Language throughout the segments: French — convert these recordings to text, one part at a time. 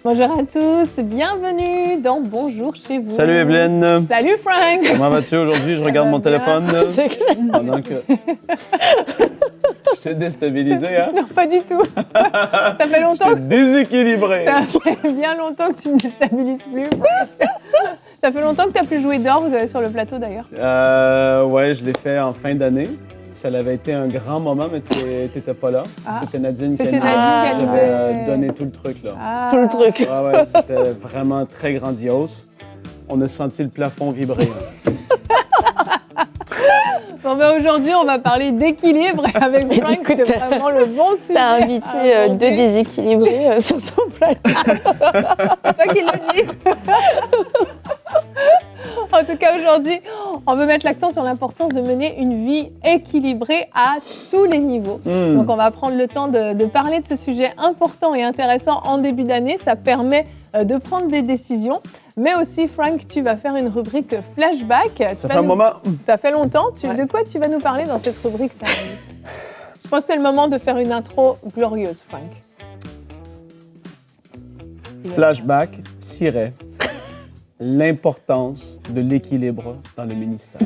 Bonjour à tous, bienvenue dans Bonjour chez vous. Salut Evelyne. Salut Frank. Comment vas-tu aujourd'hui? Je regarde mon téléphone. C'est clair. Pendant que... Je t'ai déstabilisé, hein? Non, pas du tout. Ça fait Je longtemps. t'ai déséquilibré. Ça fait bien longtemps que tu ne me déstabilises plus. Ça fait longtemps que tu n'as plus joué d'orgue sur le plateau d'ailleurs. Ouais, je l'ai fait en fin d'année. Ça avait été un grand moment, mais tu n'étais pas là. Ah. C'était Nadine C'était Kennedy. Nadine qui J'avais animait. donné tout le truc, là. Ah. Tout le truc. Ouais, c'était vraiment très grandiose. On a senti le plafond vibrer. Hein. Bon, ben aujourd'hui, on va parler d'équilibre avec Frank. Écoute, C'est vraiment le bon sujet. T'as invité à deux aborder. déséquilibrés sur ton plateau. C'est toi qui le dis. En tout cas, aujourd'hui, on veut mettre l'accent sur l'importance de mener une vie équilibrée à tous les niveaux. Donc, on va prendre le temps de parler de ce sujet important et intéressant en début d'année. Ça permet de prendre des décisions. Mais aussi, Frank, tu vas faire une rubrique flashback. Ça fait un moment. Ça fait longtemps. Ouais. De quoi tu vas nous parler dans cette rubrique, ça? Je pense que c'est le moment de faire une intro glorieuse, Frank. Flashback tirait l'importance de l'équilibre dans le ministère.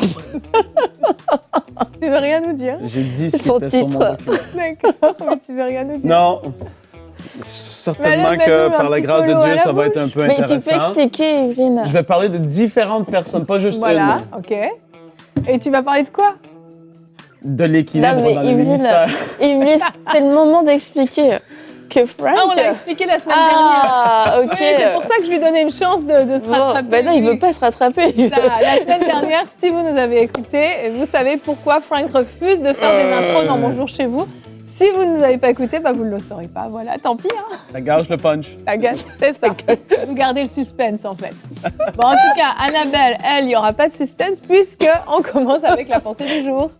Tu veux rien nous dire? J'ai dit ce qui Son était sur mon titre. document. D'accord, mais tu veux rien nous dire. Non. Certainement Mais là, que mets-nous un par la petit grâce de polo à Dieu, la ça va bouche. être un peu Mais tu intéressant. peux expliquer, Evelyne. Je vais parler de différentes personnes, pas juste Voilà, ok. Et tu vas parler de quoi? une, de l'équilibre Non, mais dans le Evelyne, ministère. Evelyne, c'est le moment d'expliquer que Frank... Ah, on l'a expliqué la semaine dernière. Ah, ok. Oui, c'est pour ça que je lui donnais une chance de se Bon, rattraper. ben non, il veut pas se rattraper. La semaine dernière, si vous nous avez écoutés, vous savez pourquoi Frank refuse de faire des intros dans Bonjour chez vous. Si vous ne nous avez pas écoutés, bah vous ne le saurez pas. Voilà, tant pis. Hein. Ça gage le punch. La gueule, c'est ça. Vous gardez le suspense, en fait. Bon, en tout cas, Annabelle, elle, il n'y aura pas de suspense puisqu'on commence avec la pensée du jour.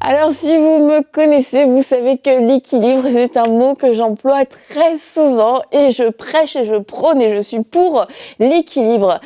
Alors, si vous me connaissez, vous savez que l'équilibre, c'est un mot que j'emploie très souvent et je prêche et je prône et je suis pour l'équilibre.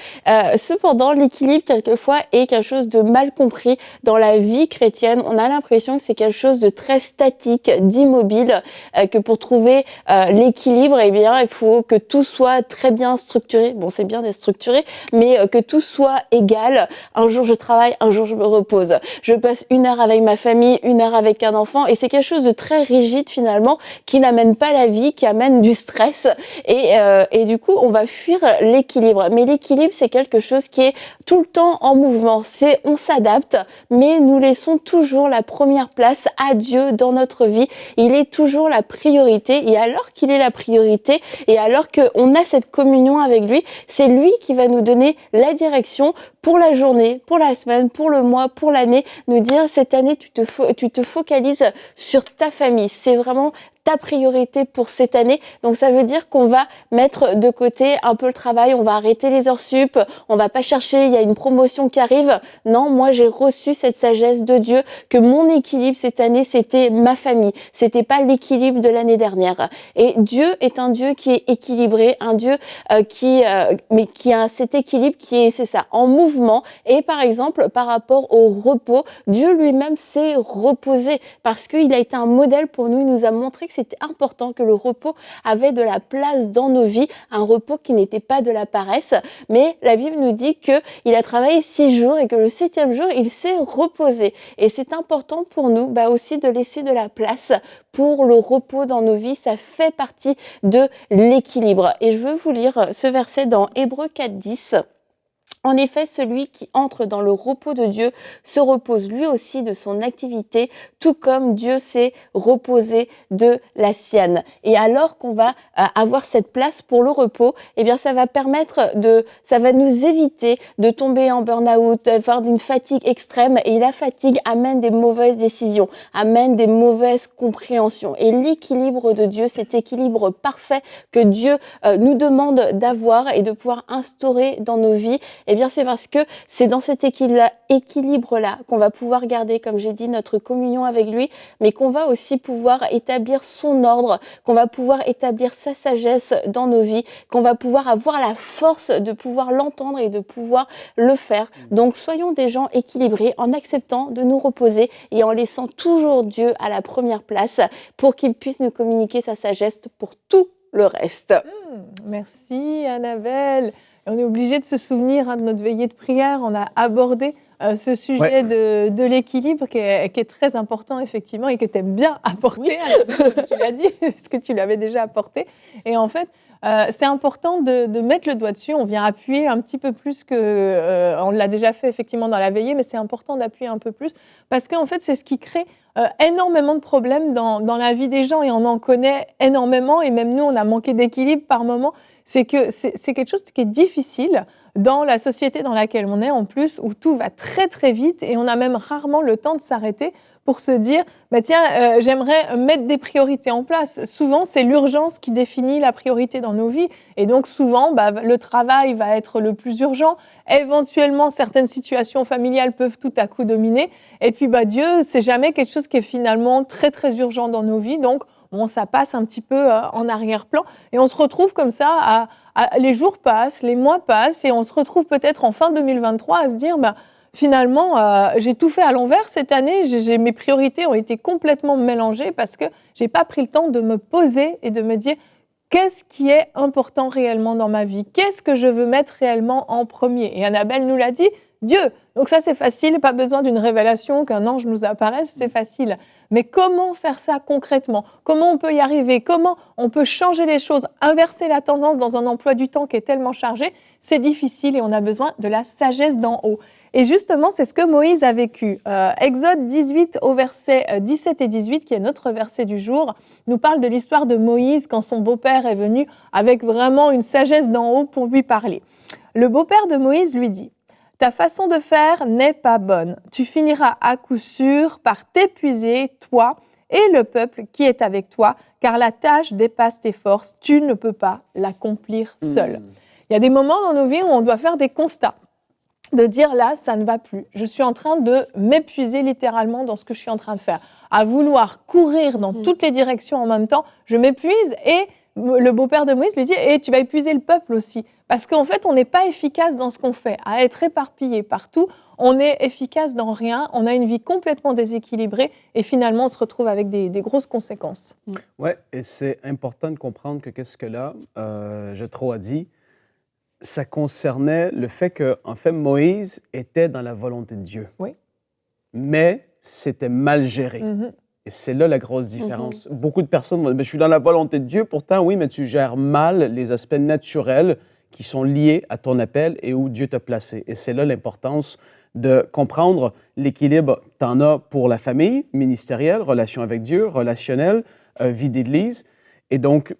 Cependant, l'équilibre, quelquefois, est quelque chose de mal compris dans la vie chrétienne. On a l'impression que c'est quelque chose de très statique, d'immobile, que pour trouver l'équilibre, eh bien, il faut que tout soit très bien structuré. Bon, c'est bien d'être structuré, mais que tout soit égal. Un jour, je travaille, un jour, je me repose. Je passe 1 heure avec ma famille, 1 heure avec un enfant, et c'est quelque chose de très rigide finalement, qui n'amène pas la vie, qui amène du stress, et du coup on va fuir l'équilibre. Mais l'équilibre, c'est quelque chose qui est tout le temps en mouvement. On s'adapte, mais nous laissons toujours la première place à Dieu dans notre vie. Il est toujours la priorité, et alors qu'il est la priorité, et alors qu'on a cette communion avec lui, c'est lui qui va nous donner la direction pour la journée, pour la semaine, pour le mois, pour l'année, nous dire cette année tu te focalises sur ta famille. C'est vraiment ta priorité pour cette année. Donc ça veut dire qu'on va mettre de côté un peu le travail, on va arrêter les heures sup, on va pas chercher, il y a une promotion qui arrive. Non, moi j'ai reçu cette sagesse de Dieu que mon équilibre cette année, c'était ma famille. C'était pas l'équilibre de l'année dernière. Et Dieu est un Dieu qui est équilibré, un Dieu qui a cet équilibre qui est, c'est ça, en mouvement. Et par exemple, par rapport au repos, Dieu lui-même s'est reposé parce qu'il a été un modèle pour nous. Il nous a montré que c'était important, que le repos avait de la place dans nos vies, un repos qui n'était pas de la paresse. Mais la Bible nous dit qu'il a travaillé 6 jours et que le 7e jour, il s'est reposé. Et c'est important pour nous aussi de laisser de la place pour le repos dans nos vies. Ça fait partie de l'équilibre. Et je veux vous lire ce verset dans Hébreux 4:10. En effet, celui qui entre dans le repos de Dieu se repose lui aussi de son activité, tout comme Dieu s'est reposé de la sienne. Et alors qu'on va avoir cette place pour le repos, eh bien, ça va nous éviter de tomber en burn-out, d'avoir une fatigue extrême. Et la fatigue amène des mauvaises décisions, amène des mauvaises compréhensions. Et l'équilibre de Dieu, cet équilibre parfait que Dieu nous demande d'avoir et de pouvoir instaurer dans nos vies, Eh bien, c'est parce que c'est dans cet équilibre-là qu'on va pouvoir garder, comme j'ai dit, notre communion avec lui, mais qu'on va aussi pouvoir établir son ordre, qu'on va pouvoir établir sa sagesse dans nos vies, qu'on va pouvoir avoir la force de pouvoir l'entendre et de pouvoir le faire. Donc, soyons des gens équilibrés en acceptant de nous reposer et en laissant toujours Dieu à la première place pour qu'il puisse nous communiquer sa sagesse pour tout le reste. Merci Annabelle. On est obligé de se souvenir de notre veillée de prière. On a abordé ce sujet de l'équilibre qui est très important effectivement et que tu aimes bien apporter, Annabelle, comme tu l'as dit, parce que tu l'avais déjà apporté. Et en fait, c'est important de mettre le doigt dessus. On vient appuyer un petit peu plus que... on l'a déjà fait effectivement dans la veillée, mais c'est important d'appuyer un peu plus parce qu'en fait, c'est ce qui crée énormément de problèmes dans la vie des gens et on en connaît énormément et même nous, on a manqué d'équilibre par moment. C'est que c'est quelque chose qui est difficile dans la société dans laquelle on est en plus, où tout va très très vite et on a même rarement le temps de s'arrêter pour se dire bah tiens, j'aimerais mettre des priorités en place. Souvent, c'est l'urgence qui définit la priorité dans nos vies. Et donc, souvent, le travail va être le plus urgent. Éventuellement, certaines situations familiales peuvent tout à coup dominer. Et puis, Dieu, c'est jamais quelque chose qui est finalement très, très urgent dans nos vies. Donc, ça passe un petit peu en arrière-plan. Et on se retrouve comme ça, les jours passent, les mois passent, et on se retrouve peut-être en fin 2023 à se dire finalement, j'ai tout fait à l'envers cette année, mes priorités ont été complètement mélangées parce que j'ai pas pris le temps de me poser et de me dire qu'est-ce qui est important réellement dans ma vie, qu'est-ce que je veux mettre réellement en premier. Et Annabelle nous l'a dit, Dieu. Donc ça, c'est facile, pas besoin d'une révélation, qu'un ange nous apparaisse, c'est facile. Mais comment faire ça concrètement ? Comment on peut y arriver ? Comment on peut changer les choses, inverser la tendance dans un emploi du temps qui est tellement chargé ? C'est difficile et on a besoin de la sagesse d'en haut. Et justement, c'est ce que Moïse a vécu. Exode 18 au verset 17 et 18, qui est notre verset du jour, nous parle de l'histoire de Moïse quand son beau-père est venu avec vraiment une sagesse d'en haut pour lui parler. Le beau-père de Moïse lui dit « Ta façon de faire n'est pas bonne. Tu finiras à coup sûr par t'épuiser, toi et le peuple qui est avec toi, car la tâche dépasse tes forces. Tu ne peux pas l'accomplir seul. » Il y a des moments dans nos vies où on doit faire des constats, de dire là, ça ne va plus. Je suis en train de m'épuiser littéralement dans ce que je suis en train de faire. À vouloir courir dans toutes les directions en même temps, je m'épuise et le beau-père de Moïse lui dit « Et tu vas épuiser le peuple aussi. » Parce qu'en fait, on n'est pas efficace dans ce qu'on fait. À être éparpillé partout, on est efficace dans rien, on a une vie complètement déséquilibrée et finalement, on se retrouve avec des grosses conséquences. Oui, et c'est important de comprendre que qu'est-ce que là, Jethro a dit, ça concernait le fait que, en fait, Moïse était dans la volonté de Dieu. Oui. Mais c'était mal géré. Et c'est là la grosse différence. Beaucoup de personnes vont dire, je suis dans la volonté de Dieu, pourtant, oui, mais tu gères mal les aspects naturels qui sont liés à ton appel et où Dieu t'a placé. Et c'est là l'importance de comprendre l'équilibre que tu en as pour la famille, ministérielle, relation avec Dieu, relationnelle, vie d'église. Et donc,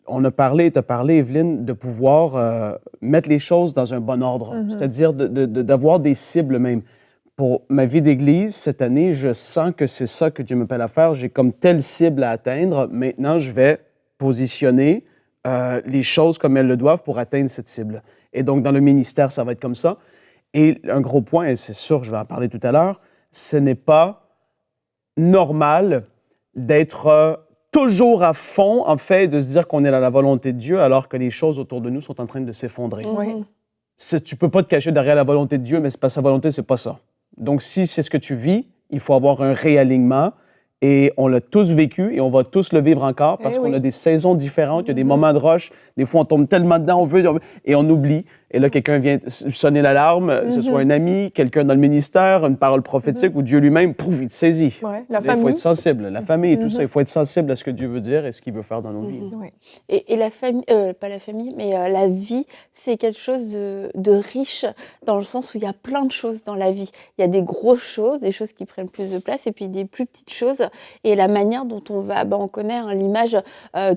on a parlé, tu as parlé, Evelyne, de pouvoir mettre les choses dans un bon ordre, c'est-à-dire d'avoir des cibles même. Pour ma vie d'église, cette année, je sens que c'est ça que Dieu m'appelle à faire. J'ai comme telle cible à atteindre. Maintenant, je vais positionner les choses comme elles le doivent pour atteindre cette cible. Et donc, dans le ministère, ça va être comme ça. Et un gros point, et c'est sûr, je vais en parler tout à l'heure, ce n'est pas normal d'être toujours à fond, en fait, de se dire qu'on est dans la volonté de Dieu alors que les choses autour de nous sont en train de s'effondrer. Oui. Tu peux pas te cacher derrière la volonté de Dieu, mais c'est pas sa volonté, c'est pas ça. Donc, si c'est ce que tu vis, il faut avoir un réalignement. Et on l'a tous vécu et on va tous le vivre encore parce qu'on a des saisons différentes, il y a des moments de rush. Des fois, on tombe tellement dedans, on veut et on oublie. Et là, quelqu'un vient sonner l'alarme, que ce soit un ami, quelqu'un dans le ministère, une parole prophétique ou Dieu lui-même, pouf, il te saisit. Ouais, il faut être sensible. La famille et tout ça, il faut être sensible à ce que Dieu veut dire et ce qu'il veut faire dans nos vies. Ouais. Et la famille, pas la famille, mais la vie, c'est quelque chose de riche dans le sens où il y a plein de choses dans la vie. Il y a des grosses choses, des choses qui prennent plus de place et puis des plus petites choses. Et la manière dont on va, on connaît l'image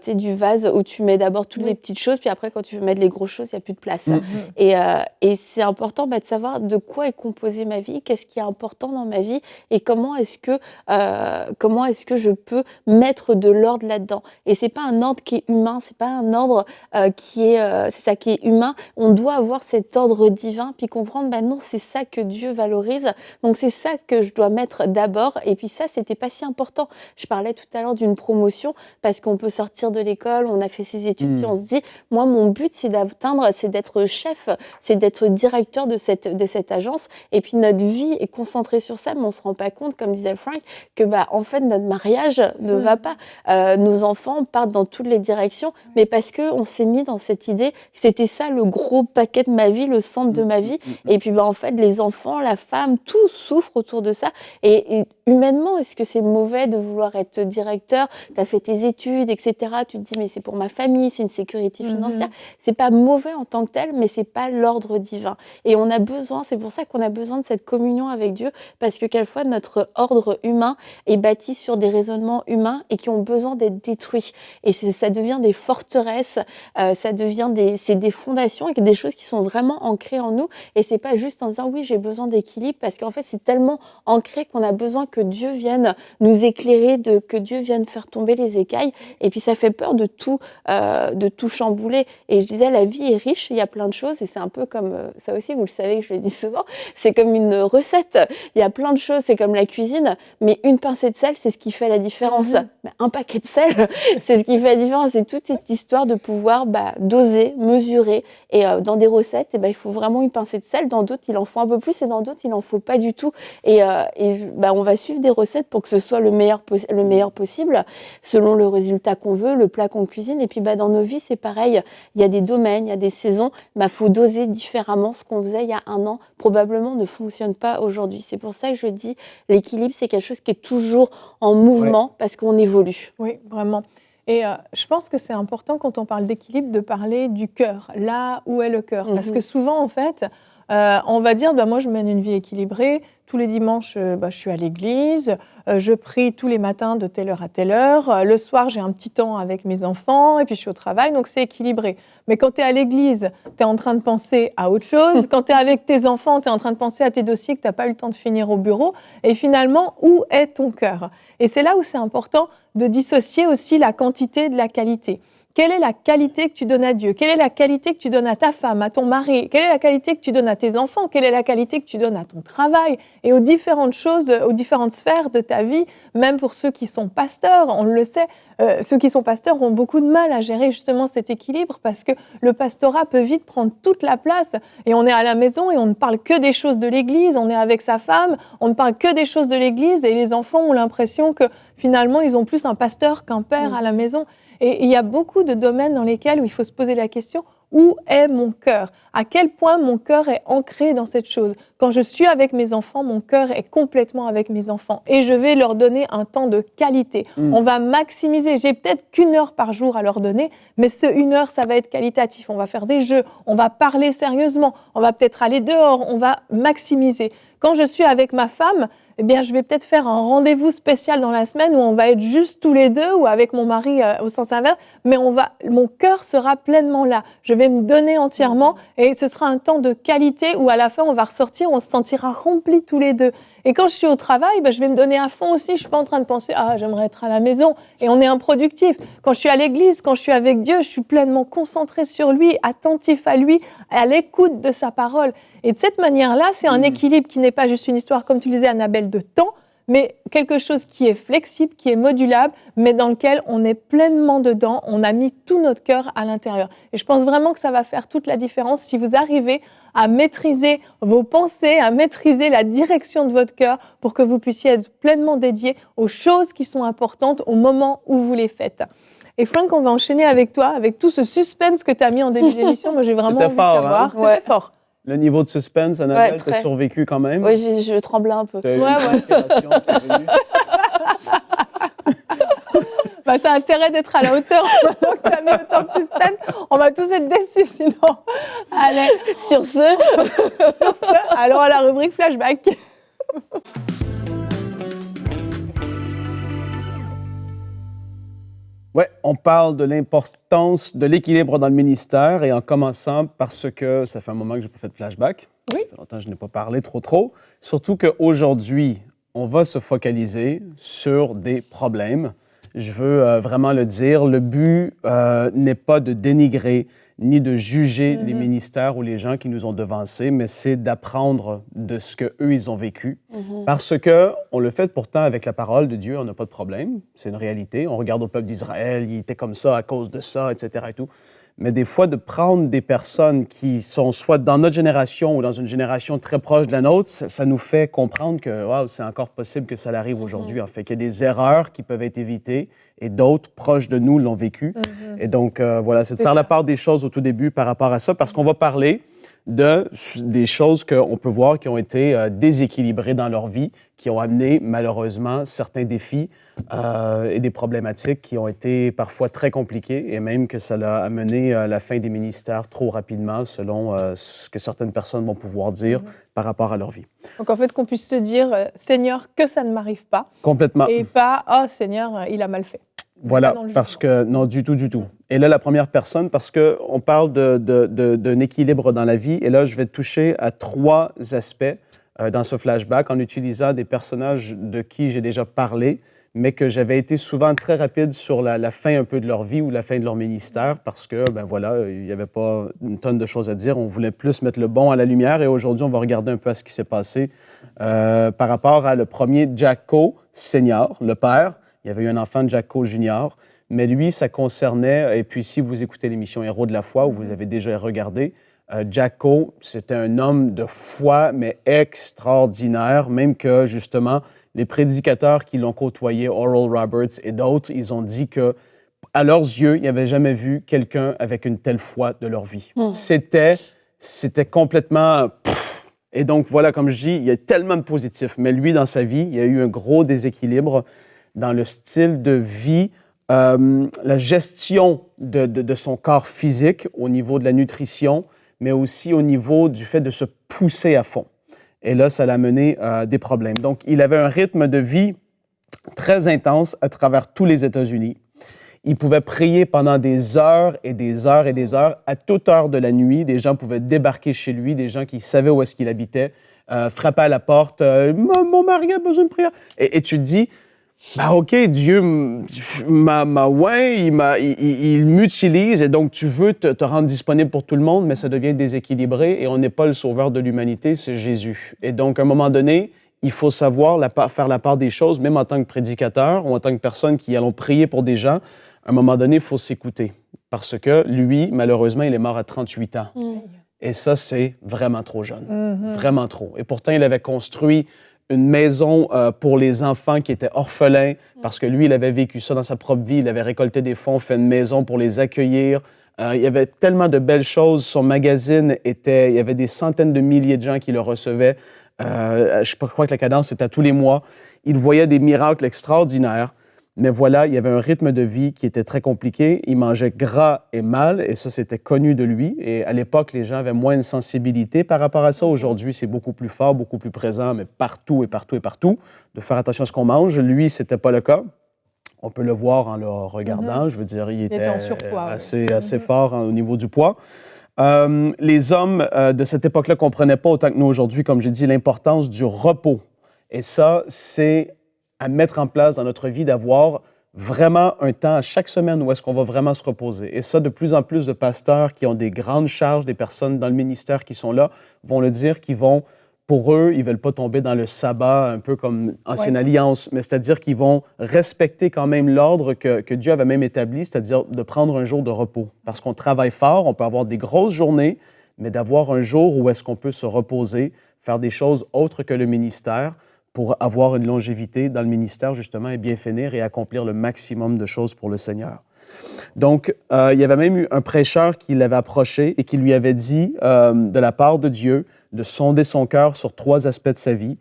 du vase où tu mets d'abord toutes les petites choses, puis après, quand tu veux mettre les grosses choses, il n'y a plus de place. Et c'est important de savoir de quoi est composée ma vie, qu'est-ce qui est important dans ma vie et comment est-ce que je peux mettre de l'ordre là-dedans. Et c'est pas un ordre qui est humain, c'est pas un ordre qui est humain. On doit avoir cet ordre divin puis comprendre, non, c'est ça que Dieu valorise. Donc c'est ça que je dois mettre d'abord. Et puis ça, c'était pas si important. Je parlais tout à l'heure d'une promotion parce qu'on peut sortir de l'école, on a fait ses études, puis on se dit, moi, mon but, c'est d'être chef, c'est d'être directeur de cette agence. Et puis notre vie est concentrée sur ça, mais on se rend pas compte, comme disait Frank, que en fait notre mariage ne va pas. Nos enfants partent dans toutes les directions, mais parce que on s'est mis dans cette idée que c'était ça le gros paquet de ma vie, le centre de ma vie. Et puis en fait les enfants, la femme, tout souffre autour de ça. Et humainement, est-ce que c'est mauvais de vouloir être directeur? Tu as fait tes études, etc. Tu te dis mais c'est pour ma famille, c'est une sécurité financière. C'est pas mauvais en tant que tel, mais c'est pas l'ordre divin. Et on a besoin, c'est pour ça qu'on a besoin de cette communion avec Dieu, parce que quelquefois notre ordre humain est bâti sur des raisonnements humains et qui ont besoin d'être détruits. Et ça devient des forteresses, c'est des fondations et des choses qui sont vraiment ancrées en nous. Et c'est pas juste en disant oui, j'ai besoin d'équilibre, parce qu'en fait c'est tellement ancré qu'on a besoin que Dieu vienne nous éclairer, que Dieu vienne faire tomber les écailles. Et puis ça fait peur de tout chambouler. Et je disais, la vie est riche, il y a plein de choses, et c'est un peu comme, ça aussi vous le savez, je le dis souvent, c'est comme une recette. Il y a plein de choses, c'est comme la cuisine, mais une pincée de sel, c'est ce qui fait la différence. Un paquet de sel, c'est ce qui fait la différence. C'est toute cette histoire de pouvoir doser, mesurer. Et dans des recettes, il faut vraiment une pincée de sel. Dans d'autres, il en faut un peu plus, et dans d'autres, il en faut pas du tout. Et on va suivre des recettes pour que ce soit le meilleur possible, selon le résultat qu'on veut, le plat qu'on cuisine. Et puis dans nos vies, c'est pareil. Il y a des domaines, il y a des saisons. Faut doser différemment. Ce qu'on faisait il y a un an, probablement ne fonctionne pas aujourd'hui. C'est pour ça que je dis, l'équilibre, c'est quelque chose qui est toujours en mouvement, parce qu'on évolue. Oui, vraiment. Et je pense que c'est important, quand on parle d'équilibre, de parler du cœur, là où est le cœur. Parce que souvent, en fait, on va dire, moi, je mène une vie équilibrée. Tous les dimanches, je suis à l'église. Je prie tous les matins de telle heure à telle heure. Le soir, j'ai un petit temps avec mes enfants. Et puis, je suis au travail. Donc, c'est équilibré. Mais quand tu es à l'église, tu es en train de penser à autre chose. Quand tu es avec tes enfants, tu es en train de penser à tes dossiers que tu n'as pas eu le temps de finir au bureau. Et finalement, où est ton cœur? Et c'est là où c'est important de dissocier aussi la quantité de la qualité. Quelle est la qualité que tu donnes à Dieu? Quelle est la qualité que tu donnes à ta femme, à ton mari? Quelle est la qualité que tu donnes à tes enfants? Quelle est la qualité que tu donnes à ton travail? Et aux différentes choses, aux différentes sphères de ta vie, même pour ceux qui sont pasteurs, on le sait, ceux qui sont pasteurs ont beaucoup de mal à gérer justement cet équilibre, parce que le pastorat peut vite prendre toute la place, et on est à la maison et on ne parle que des choses de l'église, on est avec sa femme, on ne parle que des choses de l'église, et les enfants ont l'impression que finalement ils ont plus un pasteur qu'un père à la maison. Et il y a beaucoup de domaines dans lesquels il faut se poser la question, où est mon cœur? À quel point mon cœur est ancré dans cette chose? Quand je suis avec mes enfants, mon cœur est complètement avec mes enfants. Et je vais leur donner un temps de qualité. On va maximiser. J'ai peut-être qu'1 heure par jour à leur donner, mais ce 1 heure, ça va être qualitatif. On va faire des jeux, on va parler sérieusement, on va peut-être aller dehors, on va maximiser. Quand je suis avec ma femme, je vais peut-être faire un rendez-vous spécial dans la semaine où on va être juste tous les deux, ou avec mon mari au sens inverse, mais mon cœur sera pleinement là. Je vais me donner entièrement, et ce sera un temps de qualité où à la fin on va ressortir, on se sentira remplis tous les deux. Et quand je suis au travail, je vais me donner à fond aussi. Je suis pas en train de penser j'aimerais être à la maison, et on est improductif. Quand je suis à l'église, quand je suis avec Dieu, je suis pleinement concentrée sur lui, attentif à lui, à l'écoute de sa parole. Et de cette manière-là, c'est un équilibre qui n'est pas juste une histoire, comme tu le disais, Annabelle, de temps, mais quelque chose qui est flexible, qui est modulable, mais dans lequel on est pleinement dedans, on a mis tout notre cœur à l'intérieur. Et je pense vraiment que ça va faire toute la différence si vous arrivez à maîtriser vos pensées, à maîtriser la direction de votre cœur, pour que vous puissiez être pleinement dédié aux choses qui sont importantes au moment où vous les faites. Et Frank, on va enchaîner avec toi, avec tout ce suspense que tu as mis en début d'émission. Moi, j'ai vraiment envie de savoir. C'était fort. Le niveau de suspense, Annabelle, t'as survécu quand même. Oui, je tremblais un peu. T'as eu une inspiration qui est venue. Ça a intérêt d'être à la hauteur maintenant que tu as mis autant de suspense. On va tous être déçus sinon. Allez, sur ce, alors à la rubrique flashback. Oui, on parle de l'importance de l'équilibre dans le ministère et en commençant parce que ça fait un moment que je n'ai pas fait de flashback. Oui. Ça fait longtemps que je n'ai pas parlé trop. Surtout qu'aujourd'hui, on va se focaliser sur des problèmes. Je veux vraiment le dire. Le but n'est pas de dénigrer ni de juger les ministères ou les gens qui nous ont devancés, mais c'est d'apprendre de ce qu'eux, ils ont vécu. Parce qu'on le fait pourtant avec la parole de Dieu, on n'a pas de problème. C'est une réalité. On regarde au peuple d'Israël, il était comme ça à cause de ça, etc. et tout. Mais des fois, de prendre des personnes qui sont soit dans notre génération ou dans une génération très proche de la nôtre, ça nous fait comprendre que wow, c'est encore possible que ça arrive aujourd'hui. En fait, qu'il y a des erreurs qui peuvent être évitées et d'autres proches de nous l'ont vécu. Et donc, voilà, c'est de faire la part des choses au tout début par rapport à ça, parce qu'on va parler des choses qu'on peut voir qui ont été déséquilibrées dans leur vie, qui ont amené malheureusement certains défis et des problématiques qui ont été parfois très compliquées et même que ça a amené à la fin des ministères trop rapidement selon ce que certaines personnes vont pouvoir dire par rapport à leur vie. Donc en fait qu'on puisse se dire « Seigneur, que ça ne m'arrive pas » Complètement. Et pas « Oh Seigneur, il a mal fait ». Voilà, parce que, non, du tout. Et là, la première personne, parce qu'on parle d'un équilibre dans la vie, et là, je vais toucher à 3 aspects dans ce flashback en utilisant des personnages de qui j'ai déjà parlé, mais que j'avais été souvent très rapide sur la fin un peu de leur vie ou la fin de leur ministère, parce que, ben voilà, il n'y avait pas une tonne de choses à dire. On voulait plus mettre le bon à la lumière, et aujourd'hui, on va regarder un peu à ce qui s'est passé par rapport à le premier Jacko Senior, le père. Il y avait eu un enfant de Jacko Junior, mais lui, ça concernait, et puis si vous écoutez l'émission Héros de la foi, où vous avez déjà regardé, Jacko, c'était un homme de foi, mais extraordinaire, même que, justement, les prédicateurs qui l'ont côtoyé, Oral Roberts et d'autres, ils ont dit que, à leurs yeux, ils n'avaient jamais vu quelqu'un avec une telle foi de leur vie. C'était complètement... Et donc, voilà, comme je dis, il y a tellement de positifs, mais lui, dans sa vie, il y a eu un gros déséquilibre dans le style de vie, la gestion de son corps physique au niveau de la nutrition, mais aussi au niveau du fait de se pousser à fond. Et là, ça l'a mené à des problèmes. Donc, il avait un rythme de vie très intense à travers tous les États-Unis. Il pouvait prier pendant des heures et des heures et des heures, à toute heure de la nuit. Des gens pouvaient débarquer chez lui, des gens qui savaient où est-ce qu'il habitait, frapper à la porte, « Mon mari a besoin de prière. » Et tu te dis, ben OK, Dieu il m'utilise et donc tu veux te rendre disponible pour tout le monde, mais ça devient déséquilibré et on n'est pas le sauveur de l'humanité, c'est Jésus. Et donc, à un moment donné, il faut savoir faire la part des choses, même en tant que prédicateur ou en tant que personne qui allons prier pour des gens. À un moment donné, il faut s'écouter parce que lui, malheureusement, il est mort à 38 ans. Et ça, c'est vraiment trop jeune. Vraiment trop. Et pourtant, il avait construit une maison pour les enfants qui étaient orphelins, parce que lui, il avait vécu ça dans sa propre vie. Il avait récolté des fonds, fait une maison pour les accueillir. Il y avait tellement de belles choses. Son magazine il y avait des centaines de milliers de gens qui le recevaient. Je crois que la cadence, c'était à tous les mois. Il voyait des miracles extraordinaires. Mais voilà, il y avait un rythme de vie qui était très compliqué. Il mangeait gras et mal, et ça, c'était connu de lui. Et à l'époque, les gens avaient moins de sensibilité par rapport à ça. Aujourd'hui, c'est beaucoup plus fort, beaucoup plus présent, mais partout, de faire attention à ce qu'on mange. Lui, c'était pas le cas. On peut le voir en le regardant. Je veux dire, il était en surpoids, assez fort au niveau du poids. Les hommes de cette époque-là ne comprenaient pas autant que nous aujourd'hui, comme j'ai dit, l'importance du repos. Et ça, c'est à mettre en place dans notre vie, d'avoir vraiment un temps à chaque semaine où est-ce qu'on va vraiment se reposer. Et ça, de plus en plus de pasteurs qui ont des grandes charges, des personnes dans le ministère qui sont là, vont le dire, pour eux, ils ne veulent pas tomber dans le sabbat, un peu comme Ancienne Alliance, mais c'est-à-dire qu'ils vont respecter quand même l'ordre que Dieu avait même établi, c'est-à-dire de prendre un jour de repos. Parce qu'on travaille fort, on peut avoir des grosses journées, mais d'avoir un jour où est-ce qu'on peut se reposer, faire des choses autres que le ministère, pour avoir une longévité dans le ministère, justement, et bien finir et accomplir le maximum de choses pour le Seigneur. Donc, il y avait même eu un prêcheur qui l'avait approché et qui lui avait dit, de la part de Dieu, de sonder son cœur sur 3 aspects de sa vie.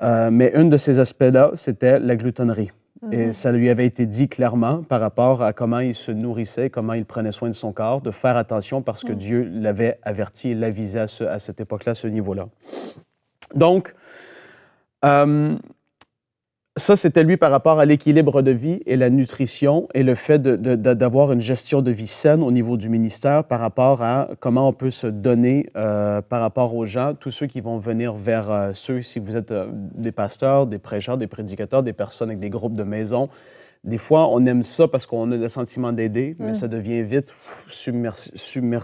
Mais un de ces aspects-là, c'était la gloutonnerie. Et ça lui avait été dit clairement par rapport à comment il se nourrissait, comment il prenait soin de son corps, de faire attention parce que Dieu l'avait averti et l'avisait à cette époque-là, à ce niveau-là. Donc, Ça, c'était lui par rapport à l'équilibre de vie et la nutrition et le fait d'avoir une gestion de vie saine au niveau du ministère par rapport à comment on peut se donner par rapport aux gens, tous ceux qui vont venir vers ceux, si vous êtes des pasteurs, des prêcheurs, des prédicateurs, des personnes avec des groupes de maison. Des fois, on aime ça parce qu'on a le sentiment d'aider, mais ça devient vite submersif.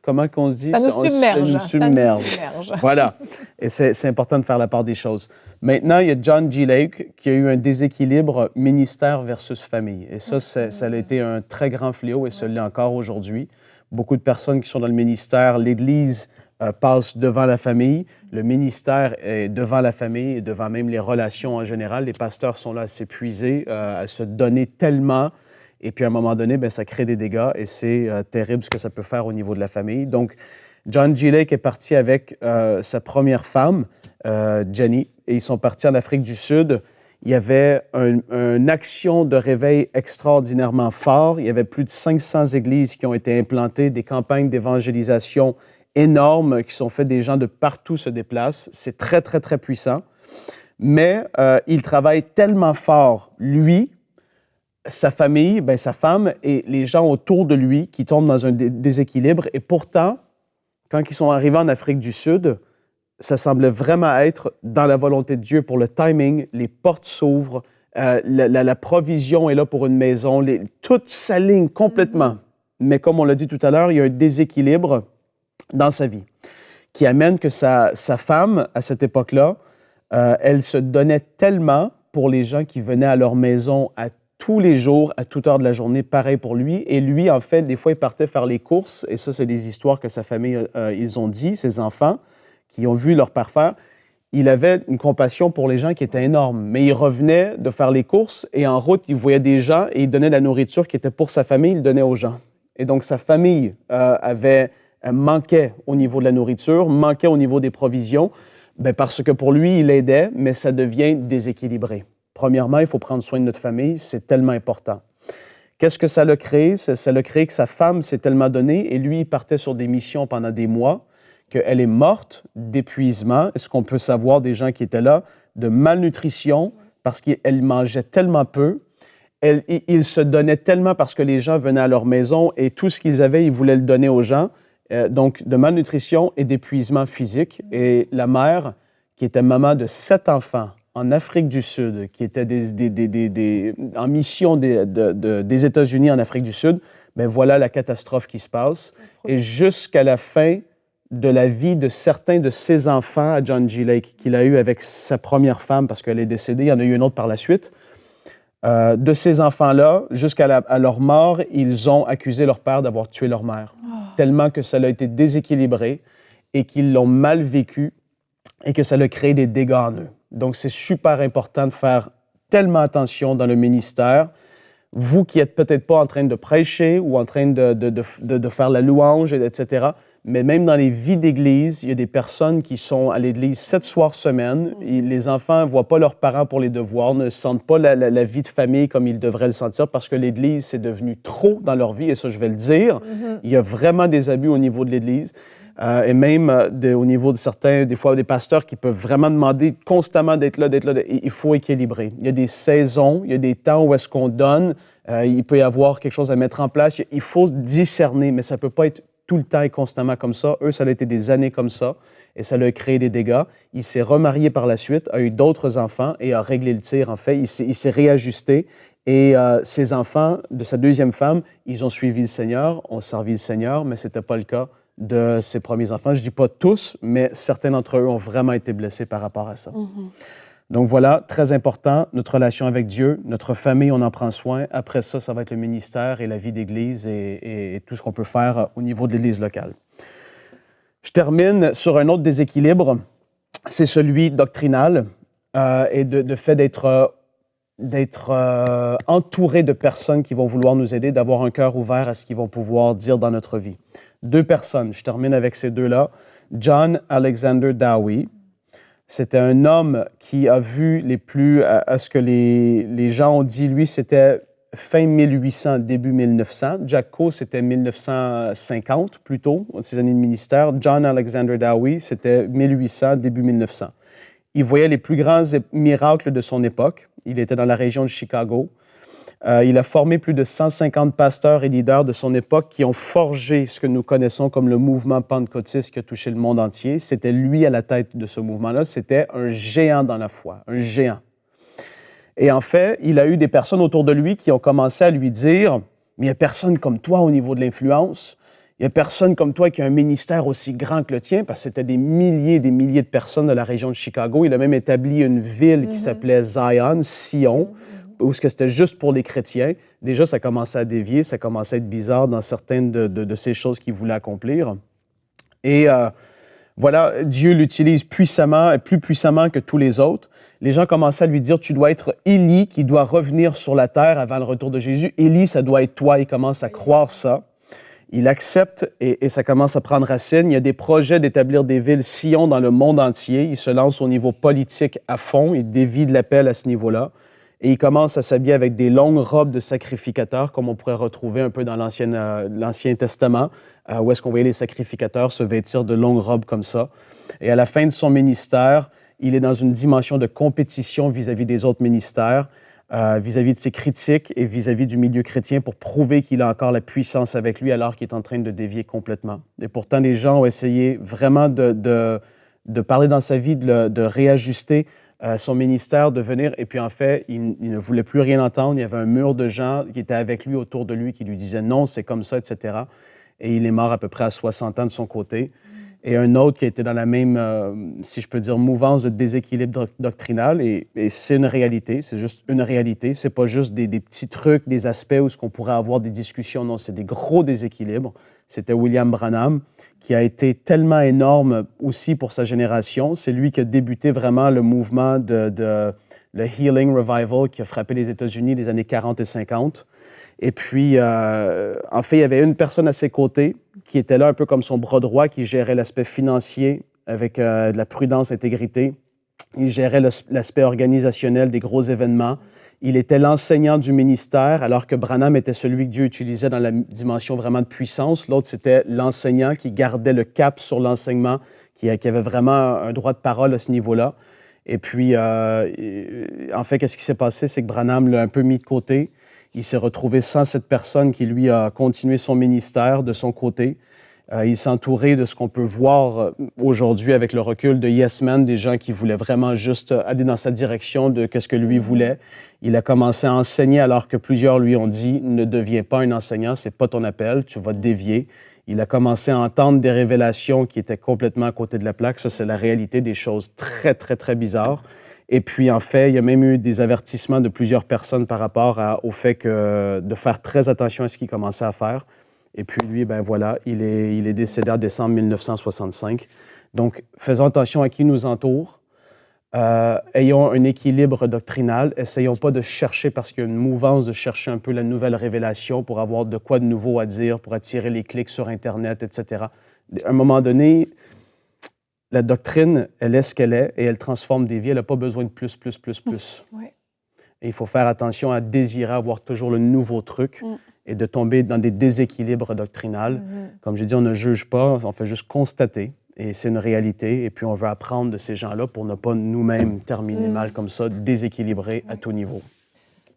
Comment qu'on se dit? Ça nous submerge. Ça nous submerge. Voilà. Et c'est important de faire la part des choses. Maintenant, il y a John G. Lake qui a eu un déséquilibre ministère versus famille. Et ça, ça a été un très grand fléau et ça l'est encore aujourd'hui. Beaucoup de personnes qui sont dans le ministère, l'Église passe devant la famille, le ministère est devant la famille et devant même les relations en général. Les pasteurs sont là à s'épuiser, à se donner tellement. Et puis, à un moment donné, bien, ça crée des dégâts et c'est terrible ce que ça peut faire au niveau de la famille. Donc, John G. Lake est parti avec sa première femme, Jenny, et ils sont partis en Afrique du Sud. Il y avait une action de réveil extraordinairement fort. Il y avait plus de 500 églises qui ont été implantées, des campagnes d'évangélisation énormes qui sont faites, des gens de partout se déplacent. C'est très, très, très puissant. Mais il travaille tellement fort, lui, sa famille, bien, sa femme et les gens autour de lui qui tombent dans un déséquilibre. Et pourtant, quand ils sont arrivés en Afrique du Sud, ça semblait vraiment être dans la volonté de Dieu pour le timing. Les portes s'ouvrent, la provision est là pour une maison, tout s'aligne complètement. Mais comme on l'a dit tout à l'heure, il y a un déséquilibre dans sa vie qui amène que sa femme, à cette époque-là, elle se donnait tellement pour les gens qui venaient à leur maison à tous les jours, à toute heure de la journée, pareil pour lui. Et lui, en fait, des fois, il partait faire les courses. Et ça, c'est des histoires que sa famille, ils ont dit, ses enfants, qui ont vu leur père faire. Il avait une compassion pour les gens qui était énorme. Mais il revenait de faire les courses et en route, il voyait des gens et il donnait de la nourriture qui était pour sa famille, il le donnait aux gens. Et donc, sa famille manquait au niveau de la nourriture, manquait au niveau des provisions, bien, parce que pour lui, il aidait, mais ça devient déséquilibré. Premièrement, il faut prendre soin de notre famille, c'est tellement important. Qu'est-ce que ça l'a créé? Ça l'a créé que sa femme s'est tellement donnée et lui, il partait sur des missions pendant des mois, qu'elle est morte d'épuisement. Est-ce qu'on peut savoir des gens qui étaient là? De malnutrition, parce qu'elle mangeait tellement peu. Ils se donnaient tellement parce que les gens venaient à leur maison et tout ce qu'ils avaient, ils voulaient le donner aux gens. Donc, de malnutrition et d'épuisement physique. Et la mère, qui était maman de 7 enfants, en Afrique du Sud, qui était en mission des États-Unis en Afrique du Sud, bien voilà la catastrophe qui se passe. Et jusqu'à la fin de la vie de certains de ses enfants à John G. Lake, qu'il a eu avec sa première femme, parce qu'elle est décédée, il y en a eu une autre par la suite, de ces enfants-là, jusqu'à leur mort, ils ont accusé leur père d'avoir tué leur mère, tellement que ça a été déséquilibré et qu'ils l'ont mal vécu et que ça a créé des dégâts en eux. Donc, c'est super important de faire tellement attention dans le ministère. Vous qui n'êtes peut-être pas en train de prêcher ou en train de faire la louange, etc., mais même dans les vies d'église, il y a des personnes qui sont à l'église 7 soirs semaine. Les enfants ne voient pas leurs parents pour les devoirs, ne sentent pas la vie de famille comme ils devraient le sentir parce que l'église, c'est devenu trop dans leur vie, et ça, je vais le dire. Il y a vraiment des abus au niveau de l'église. Et même au niveau de certains, des fois, des pasteurs qui peuvent vraiment demander constamment d'être là. Il faut équilibrer. Il y a des saisons, il y a des temps où est-ce qu'on donne. Il peut y avoir quelque chose à mettre en place. Il faut discerner, mais ça ne peut pas être tout le temps et constamment comme ça. Eux, ça a été des années comme ça et ça leur a créé des dégâts. Il s'est remarié par la suite, a eu d'autres enfants et a réglé le tir, en fait. Il s'est réajusté. Et ses enfants, de sa deuxième femme, ils ont suivi le Seigneur, ont servi le Seigneur, mais ce n'était pas le cas de ses premiers enfants. Je ne dis pas tous, mais certains d'entre eux ont vraiment été blessés par rapport à ça. Donc voilà, très important, notre relation avec Dieu, notre famille, on en prend soin. Après ça, ça va être le ministère et la vie d'Église et tout ce qu'on peut faire au niveau de l'Église locale. Je termine sur un autre déséquilibre, c'est celui doctrinal et de fait d'être entouré de personnes qui vont vouloir nous aider, d'avoir un cœur ouvert à ce qu'ils vont pouvoir dire dans notre vie. 2 personnes, je termine avec ces 2-là. John Alexander Dowie, c'était un homme qui a vu à ce que les gens ont dit, lui, c'était fin 1800, début 1900. Jack Coe, c'était 1950, plutôt, ses années de ministère. John Alexander Dowie, c'était 1800, début 1900. Il voyait les plus grands miracles de son époque. Il était dans la région de Chicago. Il a formé plus de 150 pasteurs et leaders de son époque qui ont forgé ce que nous connaissons comme le mouvement pentecôtiste qui a touché le monde entier. C'était lui à la tête de ce mouvement-là. C'était un géant dans la foi, un géant. Et en fait, il a eu des personnes autour de lui qui ont commencé à lui dire « Mais il n'y a personne comme toi au niveau de l'influence. Il n'y a personne comme toi qui a un ministère aussi grand que le tien. » Parce que c'était des milliers de personnes de la région de Chicago. Il a même établi une ville qui s'appelait Zion, Sion, où c'était juste pour les chrétiens. Déjà, ça commençait à dévier, ça commençait à être bizarre dans certaines de ces choses qu'il voulait accomplir. Et voilà, Dieu l'utilise puissamment, et plus puissamment que tous les autres. Les gens commençaient à lui dire, tu dois être Élie qui doit revenir sur la terre avant le retour de Jésus. Élie, ça doit être toi. Il commence à croire ça. Il accepte et ça commence à prendre racine. Il y a des projets d'établir des villes Sion dans le monde entier. Il se lance au niveau politique à fond. Il dévie de l'appel à ce niveau-là. Et il commence à s'habiller avec des longues robes de sacrificateurs, comme on pourrait retrouver un peu dans l'Ancien Testament, où est-ce qu'on voyait les sacrificateurs se vêtir de longues robes comme ça. Et à la fin de son ministère, il est dans une dimension de compétition vis-à-vis des autres ministères, vis-à-vis de ses critiques et vis-à-vis du milieu chrétien pour prouver qu'il a encore la puissance avec lui alors qu'il est en train de dévier complètement. Et pourtant, les gens ont essayé vraiment de parler dans sa vie, de réajuster son ministère, de venir. Et puis, en fait, il ne voulait plus rien entendre. Il y avait un mur de gens qui étaient avec lui, autour de lui, qui lui disaient « non, c'est comme ça », etc. Et il est mort à peu près à 60 ans de son côté. Et un autre qui était dans la même, si je peux dire, mouvance de déséquilibre doctrinal. Et c'est une réalité, c'est juste une réalité. C'est pas juste des petits trucs, des aspects où on pourrait avoir des discussions. Non, c'est des gros déséquilibres. C'était William Branham, qui a été tellement énorme aussi pour sa génération. C'est lui qui a débuté vraiment le mouvement le Healing Revival qui a frappé les États-Unis les années 40 et 50. Et puis, en fait, il y avait une personne à ses côtés qui était là un peu comme son bras droit, qui gérait l'aspect financier avec de la prudence, intégrité. Il gérait l'aspect organisationnel des gros événements. Il était l'enseignant du ministère, alors que Branham était celui que Dieu utilisait dans la dimension vraiment de puissance. L'autre, c'était l'enseignant qui gardait le cap sur l'enseignement, qui avait vraiment un droit de parole à ce niveau-là. Et puis, en fait, qu'est-ce qui s'est passé? C'est que Branham l'a un peu mis de côté. Il s'est retrouvé sans cette personne qui, lui, a continué son ministère de son côté. Il s'est entouré de ce qu'on peut voir aujourd'hui avec le recul de Yes Men, des gens qui voulaient vraiment juste aller dans sa direction de ce que lui voulait. Il a commencé à enseigner alors que plusieurs lui ont dit « Ne deviens pas un enseignant, c'est pas ton appel, tu vas te dévier ». Il a commencé à entendre des révélations qui étaient complètement à côté de la plaque. Ça, c'est la réalité des choses très, très, très bizarres. Et puis, en fait, il y a même eu des avertissements de plusieurs personnes par rapport au fait de faire très attention à ce qu'il commençait à faire. Et puis, lui, ben voilà, il est décédé en décembre 1965. Donc, faisons attention à qui nous entoure. Ayons un équilibre doctrinal. Essayons pas de chercher, parce qu'il y a une mouvance de chercher un peu la nouvelle révélation pour avoir de quoi de nouveau à dire, pour attirer les clics sur Internet, etc. À un moment donné, la doctrine, elle est ce qu'elle est et elle transforme des vies. Elle n'a pas besoin de plus. Ouais. Et il faut faire attention à désirer avoir toujours le nouveau truc et de tomber dans des déséquilibres doctrinaux. Comme j'ai dit, on ne juge pas, on fait juste constater. Et c'est une réalité. Et puis, on veut apprendre de ces gens-là pour ne pas nous-mêmes terminer mal comme ça, déséquilibrés à tout niveau.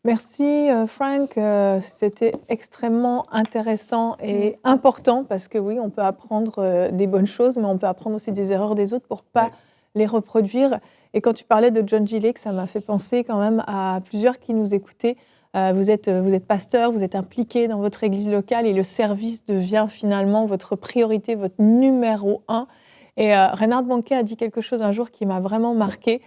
Merci Frank, c'était extrêmement intéressant et important parce que oui, on peut apprendre des bonnes choses, mais on peut apprendre aussi des erreurs des autres pour ne pas les reproduire. Et quand tu parlais de John G. Lake, ça m'a fait penser quand même à plusieurs qui nous écoutaient. Vous êtes pasteur, vous êtes impliqué dans votre église locale et le service devient finalement votre priorité, votre numéro 1. Et Reinhard Bonnke a dit quelque chose un jour qui m'a vraiment marqué.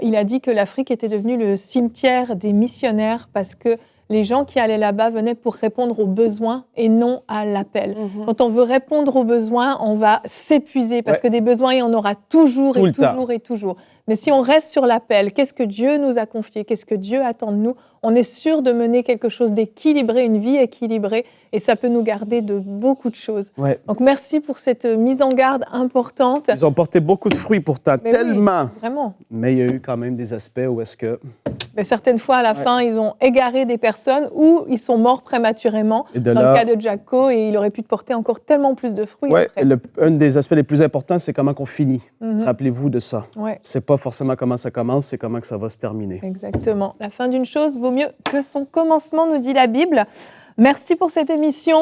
Il a dit que l'Afrique était devenue le cimetière des missionnaires parce que les gens qui allaient là-bas venaient pour répondre aux besoins et non à l'appel. Quand on veut répondre aux besoins, on va s'épuiser parce que des besoins, il y en aura toujours et toujours. Mais si on reste sur l'appel, qu'est-ce que Dieu nous a confié? Qu'est-ce que Dieu attend de nous? On est sûr de mener quelque chose d'équilibré, une vie équilibrée, et ça peut nous garder de beaucoup de choses. Ouais. Donc, merci pour cette mise en garde importante. Ils ont porté beaucoup de fruits pourtant, mais tellement. Oui, vraiment. Mais il y a eu quand même des aspects où est-ce que... Mais certaines fois, à la fin, ils ont égaré des personnes personnes ou ils sont morts prématurément. Et de dans là- le cas de Jacko, et il aurait pu porter encore tellement plus de fruits. Ouais, après. un des aspects les plus importants, c'est comment on finit. Mhm. Rappelez-vous de ça. Ouais, C'est pas forcément comment ça commence, c'est comment que ça va se terminer. exactement. La fin d'une chose vaut mieux que son commencement, nous dit la Bible. Merci pour cette émission.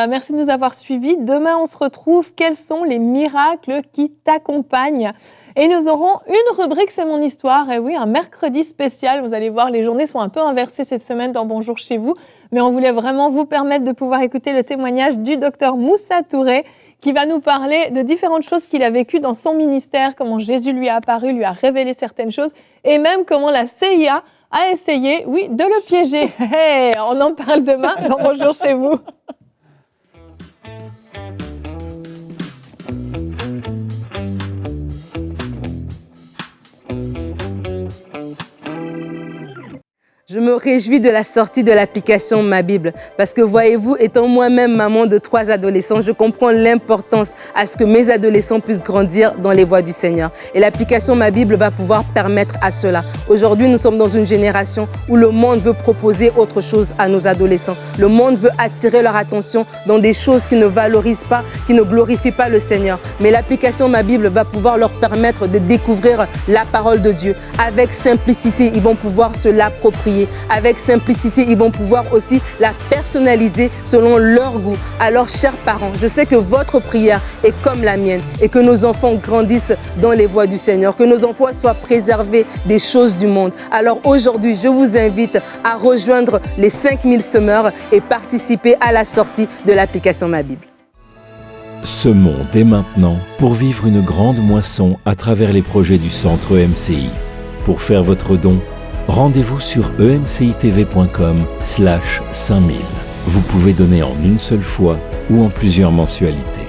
Merci de nous avoir suivis. Demain, on se retrouve. Quels sont les miracles qui t'accompagnent? Et nous aurons une rubrique, c'est mon histoire. Et oui, un mercredi spécial. Vous allez voir, les journées sont un peu inversées cette semaine dans Bonjour chez vous. Mais on voulait vraiment vous permettre de pouvoir écouter le témoignage du docteur Moussa Touré, qui va nous parler de différentes choses qu'il a vécues dans son ministère, comment Jésus lui a apparu, lui a révélé certaines choses, et même comment la CIA a essayé, oui, de le piéger. Hey, on en parle demain dans Bonjour chez vous. Je me réjouis de la sortie de l'application Ma Bible parce que voyez-vous, étant moi-même maman de 3 adolescents, je comprends l'importance à ce que mes adolescents puissent grandir dans les voies du Seigneur. Et l'application Ma Bible va pouvoir permettre à cela. Aujourd'hui, nous sommes dans une génération où le monde veut proposer autre chose à nos adolescents. Le monde veut attirer leur attention dans des choses qui ne valorisent pas, qui ne glorifient pas le Seigneur. Mais l'application Ma Bible va pouvoir leur permettre de découvrir la parole de Dieu. Avec simplicité, ils vont pouvoir se l'approprier. Avec simplicité, ils vont pouvoir aussi la personnaliser selon leur goût. Alors, chers parents, je sais que votre prière est comme la mienne et que nos enfants grandissent dans les voies du Seigneur, que nos enfants soient préservés des choses du monde. Alors aujourd'hui, je vous invite à rejoindre les 5000 semeurs et participer à la sortie de l'application Ma Bible. Semons dès maintenant pour vivre une grande moisson à travers les projets du Centre EMCI. Pour faire votre don, rendez-vous sur emcitv.com/5000. Vous pouvez donner en une seule fois ou en plusieurs mensualités.